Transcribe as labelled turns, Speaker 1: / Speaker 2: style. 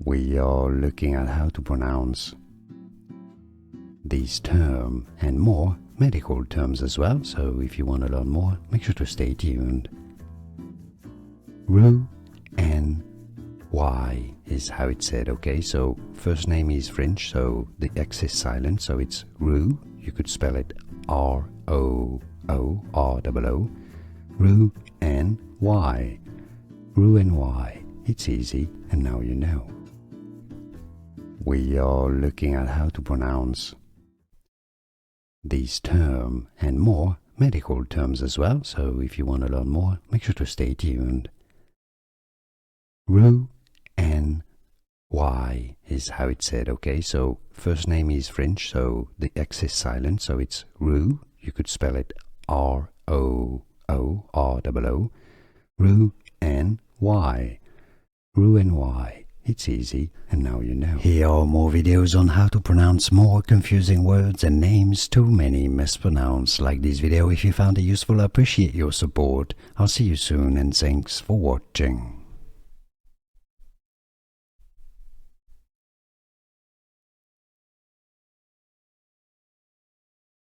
Speaker 1: We are looking at how to pronounce these terms and more medical terms as well, so if you want to learn more, make sure to stay tuned. Roux-en-Y is how it's said, okay? So first name is French, so the X is silent, so it's Roux. You could spell it R-O-O-R-O-O. Roux-en-Y. Roux-en-Y. It's easy, and now you know. We are looking at how to pronounce these terms and more medical terms as well, so if you want to learn more, make sure to stay tuned. Roux-en-Y is how it's said, okay? So first name is French, so the X is silent, so it's Roux. You could spell it R-O-O-R-O-O. Roux-en-Y. Roux-en-Y. It's easy, and now you know. Here are more videos on how to pronounce more confusing words and names too many mispronounced. Like this video if you found it useful. I appreciate your support. I'll see you soon, and thanks for watching.